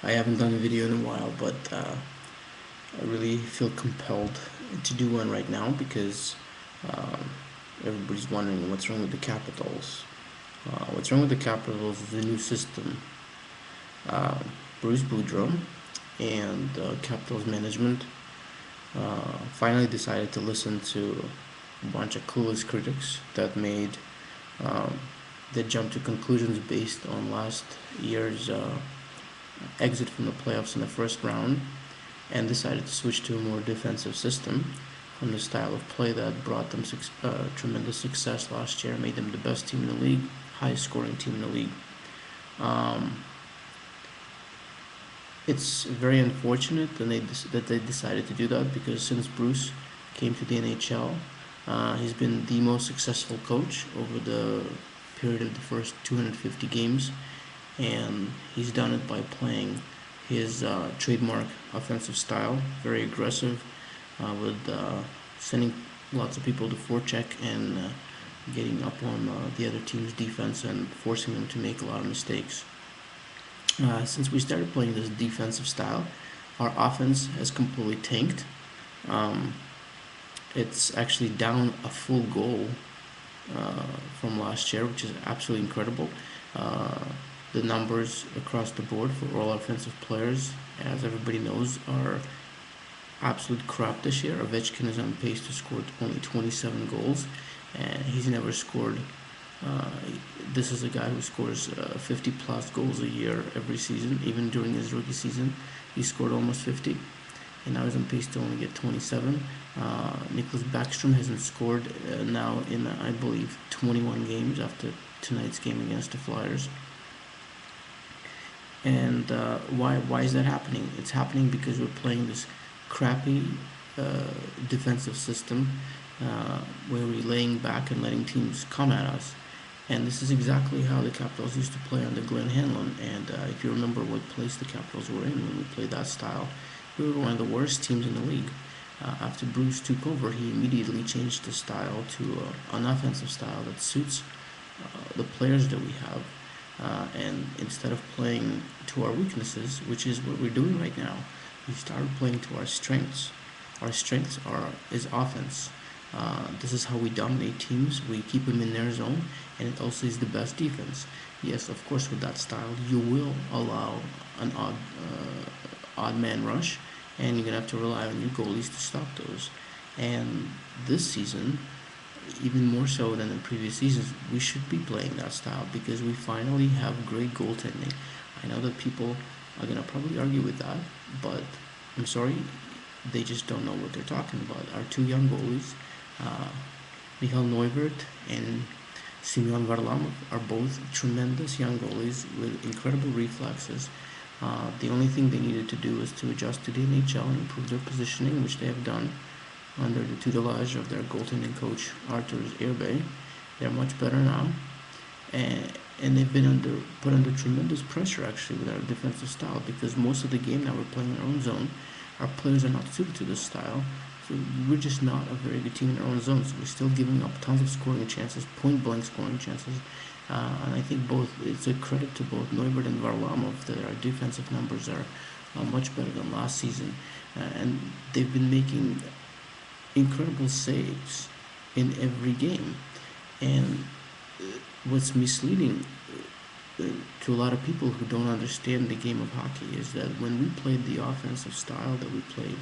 I haven't done a video in a while, but I really feel compelled to do one right now because um, everybody's wondering what's wrong with the Capitals. What's wrong with the Capitals is the new system. Uh, Bruce Boudreau and Capitals management finally decided to listen to a bunch of clueless critics that made um, that jumped to conclusions based on last year's exit from the playoffs in the first round, and decided to switch to a more defensive system from the style of play that brought them tremendous success last year, made them the best team in the league, highest scoring team in the league. Um, it's very unfortunate that they decided to do that because since Bruce came to the NHL, he's been the most successful coach over the period of the first 250 games, and he's done it by playing his trademark offensive style, very aggressive, with sending lots of people to forecheck and getting up on the other team's defense and forcing them to make a lot of mistakes. Since we started playing this defensive style, our offense has completely tanked. Um, it's actually down a full goal uh, from last year, which is absolutely incredible. Uh, the numbers across the board for all offensive players, as everybody knows, are absolute crap this year. Ovechkin is on pace to score only 27 goals, and he's never scored. Uh, this is a guy who scores 50 plus goals a year every season. Even during his rookie season, he scored almost 50, and now he's on pace to only get 27. Nicholas Backstrom hasn't scored now in, I believe, 21 games after tonight's game against the Flyers. And why is that happening? It's happening because we're playing this crappy uh, defensive system where we're laying back and letting teams come at us. And this is exactly how the Capitals used to play under Glenn Hanlon. And if you remember what place the Capitals were in when we played that style, we were one of the worst teams in the league. After Bruce took over, he immediately changed the style to an offensive style that suits the players that we have. And instead of playing to our weaknesses, which is what we're doing right now, we started playing to our strengths. Our strengths is offense. This is how we dominate teams. We keep them in their zone, and it also is the best defense. Yes, of course, with that style, you will allow an odd man rush, and you're gonna have to rely on your goalies to stop those. And this season, even more so than in previous seasons, we should be playing that style because we finally have great goaltending. I know that people are gonna probably argue with that, but I'm sorry, they just don't know what they're talking about. Our two young goalies, uh, Michal Neuvert and Simeon Varlamov, are both tremendous young goalies with incredible reflexes. The only thing they needed to do is to adjust to the NHL and improve their positioning, which they have done under the tutelage of their goaltending coach Arthur Irbe. They're much better now, and they've been put under tremendous pressure actually with our defensive style because most of the game now we're playing in our own zone. Our players are not suited to this style, so we're just not a very good team in our own zone. So we're still giving up tons of scoring chances, point blank scoring chances, and I think it's a credit to both Neubert and Varlamov that our defensive numbers are much better than last season, and they've been making incredible saves in every game. And what's misleading to a lot of people who don't understand the game of hockey is that when we played the offensive style that we played,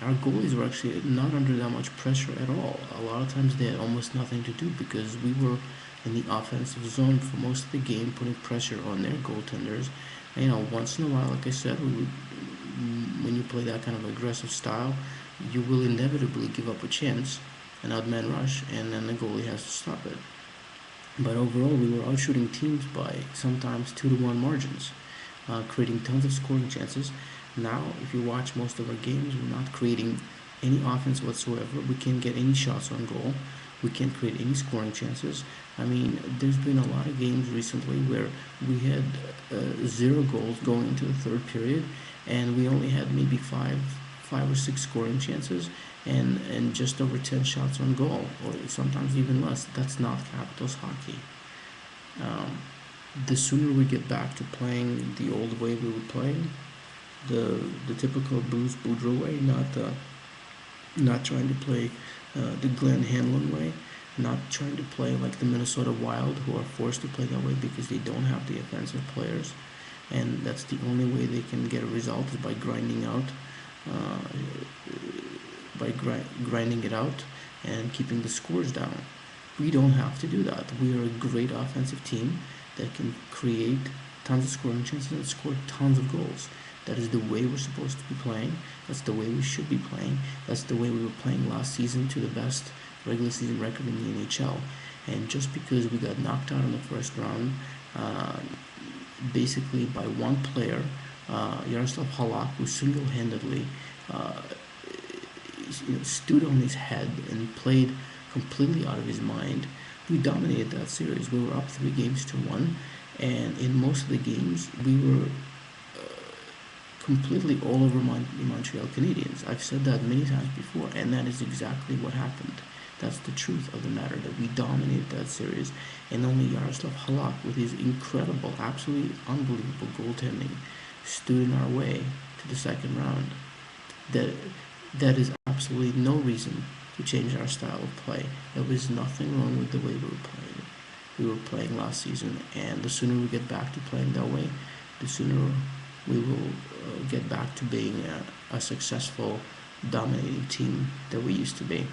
our goalies were actually not under that much pressure at all. A lot of times they had almost nothing to do because we were in the offensive zone for most of the game, putting pressure on their goaltenders. And, once in a while, like I said, when you play that kind of aggressive style, you will inevitably give up a chance, an odd man rush, and then the goalie has to stop it. But overall, we were outshooting teams by sometimes 2-1 margins, creating tons of scoring chances. Now, if you watch most of our games, we're not creating any offense whatsoever. We can't get any shots on goal. We can't create any scoring chances. I mean, there's been a lot of games recently where we had 0 goals going into the third period, and we only had maybe five or six scoring chances, and just over 10 shots on goal, or sometimes even less. That's not Capitals hockey. Um, the sooner we get back to playing the old way we were playing, the typical Bruce Boudreau way, not trying to play the Glenn Hanlon way, not trying to play like the Minnesota Wild, who are forced to play that way because they don't have the offensive players, and that's the only way they can get a result is by grinding out, uh, grinding it out, and keeping the scores down. We don't have to do that. We are a great offensive team that can create tons of scoring chances and score tons of goals. That is the way we're supposed to be playing. That's the way we should be playing. That's the way we were playing last season to the best regular season record in the NHL. And just because we got knocked out in the first round, uh, basically by one player, Yaroslav Halak, who single-handedly uh, stood on his head and played completely out of his mind. We dominated that series. We were up 3 games to 1, and in most of the games, we were completely all over the Montreal Canadiens. I've said that many times before, and that is exactly what happened. That's the truth of the matter, that we dominated that series, and only Yaroslav Halak, with his incredible, absolutely unbelievable goaltending, stood in our way to the second round. That that is absolutely no reason to change our style of play. There was nothing wrong with the way we were playing. We were playing last season, and the sooner we get back to playing that way, the sooner we will get back to being a successful, dominating team that we used to be.